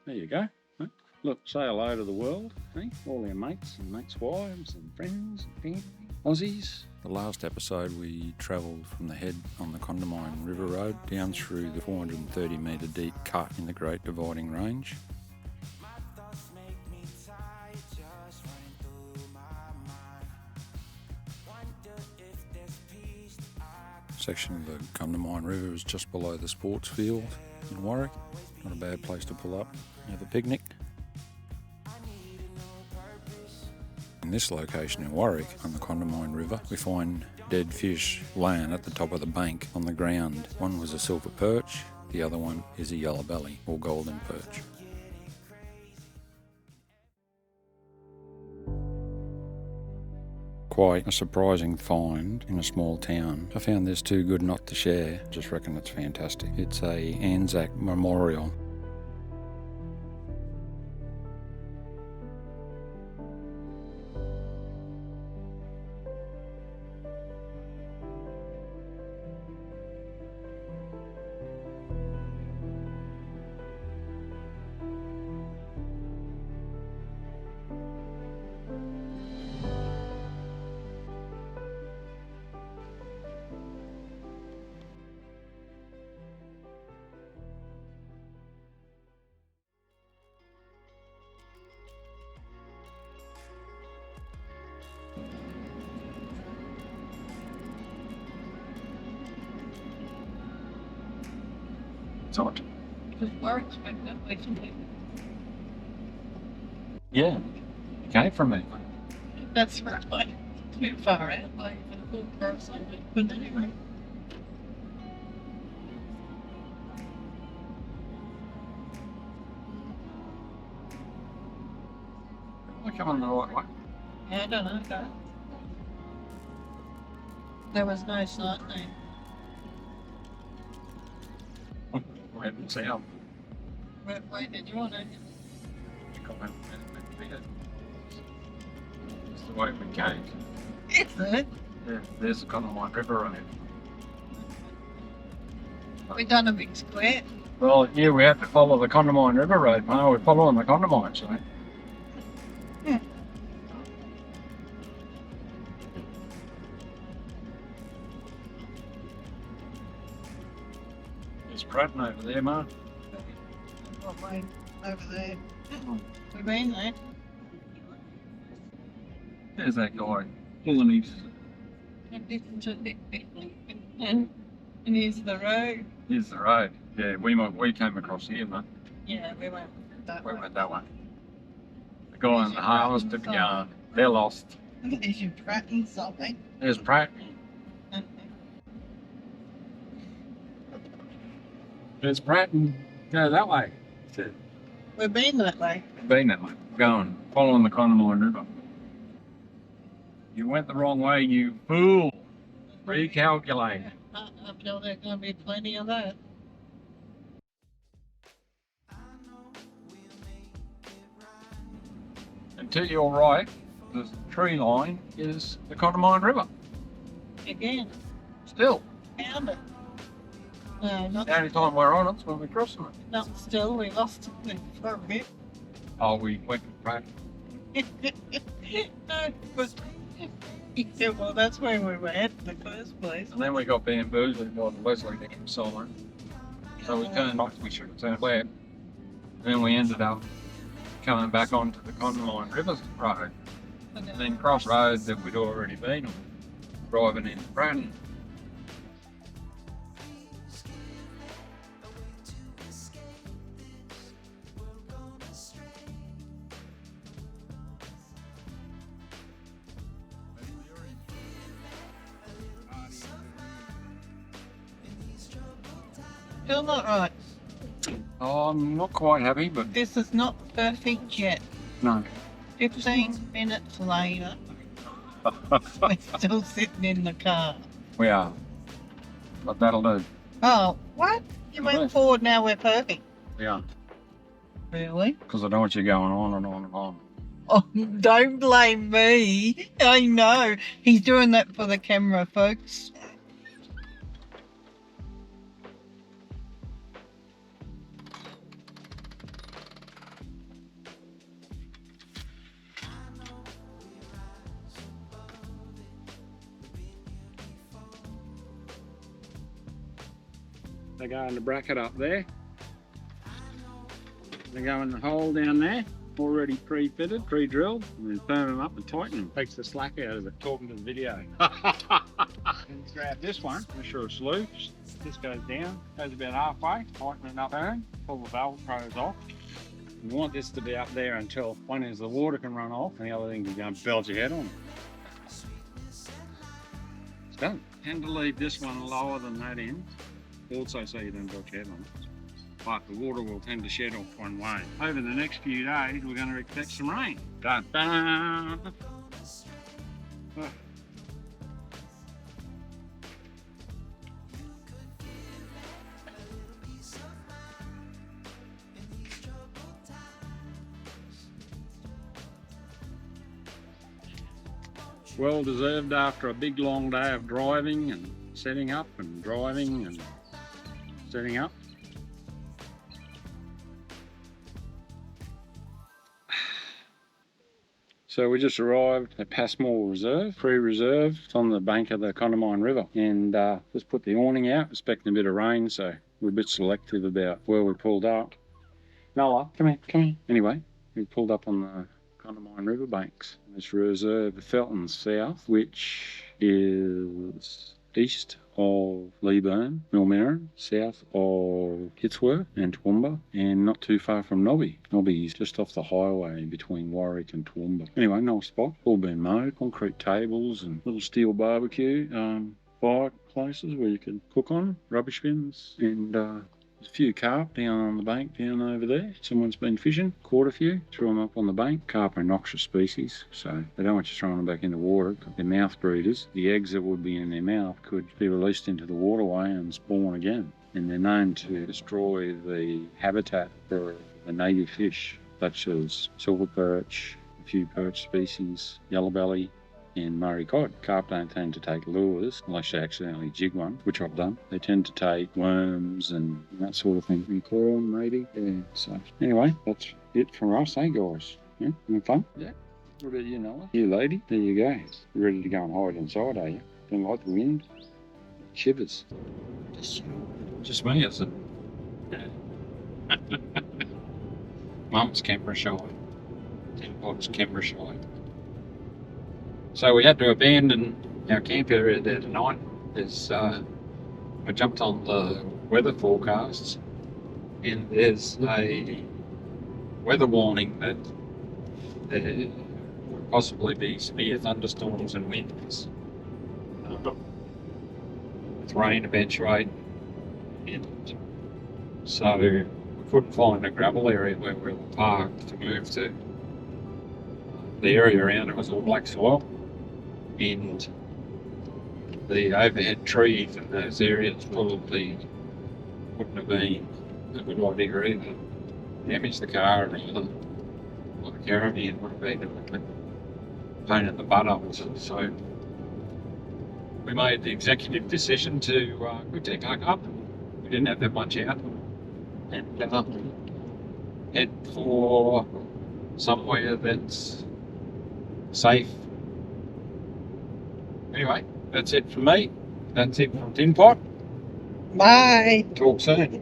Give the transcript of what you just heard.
There you go. Huh? Look, say hello to the world, eh? All your mates and mates' wives and friends and family, Aussies. The last episode we travelled from the head on the Condamine River Road down through the 430 metre deep cut in the Great Dividing Range. Section of the Condamine River is just below the sports field in Warwick. Not a bad place to pull up and have a picnic. In this location in Warwick on the Condamine River, we find dead fish laying at the top of the bank on the ground. One was a silver perch, the other one is a yellow belly or golden perch. Quite a surprising find in a small town. I found this too good not to share. Just reckon it's fantastic. It's a Anzac memorial. It's odd. Because Warwick's back that way from here. Yeah, it came from me. That's right. Too far out, like for the full person. But anyway. We're coming the right way. Yeah, I don't know that. There was no sign name. We haven't seen them. What way did you want to? It's the way we came. Is it? Yeah, there's the Condamine River Road. We done a big square. Well, yeah, we have to follow the Condamine River Road. No, we're following the Condamine, so. Yeah. There's Pratton over there, Mark. What way? Over there. We've been there. There's that guy pulling his. And here's the road. Here's the road. Yeah, we came across here, mate. Yeah, we went that We way. went that way. The guy in the harvest took the yarn. They're lost. There's your Pratton something. There's Pratton. There's Pratton. Go that way. We've been that way. Been that way. Going, following the Condamine River. You went the wrong way, you fool. Recalculate. I feel there's going to be plenty of that. And to your right, the tree line is the Condamine River. Again, Still. found it. No, not, The only time we're on it's when we're crossing it. not still. We lost it for a bit. Oh, we went to Pratton. No, but he said, well, that's where we were at in the first place. And then we got bamboozled by the Wesley Dam sign. So we turned right, we should have turned left. And then we ended up coming back onto the Condamine River Road. And then cross roads that we'd already been on, driving into Pratton. Still not right. Oh, I'm not quite happy, but This is not perfect yet. no. 15 minutes later, we're still sitting in the car. We are. But that'll do. Oh, what? You Okay. went forward, now we're perfect. We are. Really? Because I know what you're going on and on and on. Oh, don't blame me. I know. He's doing that for the camera, folks. They go in the bracket up there. They go in the hole down there, already pre-fitted, pre-drilled, and then firm them up and tighten them. Takes the slack out of it, talking to the video. And grab this one, make sure it's loose. This goes down, goes about halfway, tighten it up firm, pull the velcros off. You want this to be up there until one is the water can run off and the other thing you go and belt your head on. It's done. Tend to leave this one lower than that end, also so you don't belt your head on it. But the water will tend to shed off one way. Over the next few days, we're going to expect some rain. Dun, dun. Oh. Well deserved after a big long day of driving and setting up and driving and setting up. So we just arrived at Passmore Reserve, pre-reserve. It's on the bank of the Condamine River, and just put the awning out, expecting a bit of rain, so we're a bit selective about where we pulled up. Nola, come here, come here. Anyway, we pulled up on the Condamine River banks. This reserve, Felton South, which is east of Leeburn, Millmerran, south of Hitsworth and Toowoomba, and not too far from Nobby. Nobby is just off the highway between Warwick and Toowoomba. Anyway, nice spot. All been mowed, concrete tables and little steel barbecue, fireplaces where you can cook on, rubbish bins, and there's a few carp down on the bank down over there. Someone's been fishing, caught a few, threw them up on the bank. Carp are a noxious species, so they don't want you throwing them back into water. They're mouth breeders. The eggs that would be in their mouth could be released into the waterway and spawn again. And they're known to destroy the habitat for the native fish, such as silver perch, a few perch species, yellow belly, and Murray cod. Carp don't tend to take lures unless they accidentally jig one, which I've done. They tend to take worms and that sort of thing. And prawn, maybe. Yeah. So anyway, that's it from us, eh guys? Yeah, having fun? Yeah. What about you, Noah? You lady? There you go. You ready to go and hide inside, are you? Don't like the wind? Shivers. Just me, is it? Yeah. Mum's camera shy. Tinpot's camera shy. So we had to abandon our camp area there tonight. I jumped on the weather forecasts, and there's a weather warning that there would possibly be severe thunderstorms and winds, with rain eventuating. And so we couldn't find a gravel area where we were parked to move to. The area around it was all black soil, and the overhead trees in those areas probably wouldn't have been a good idea either. Damaged the car rather, or the caravan would have been a pain in the butt of it. So we made the executive decision to quickly pack up. We didn't have that much out, and head for somewhere that's safe. Anyway, that's it from me. That's it from Tinpot. Bye. Talk soon.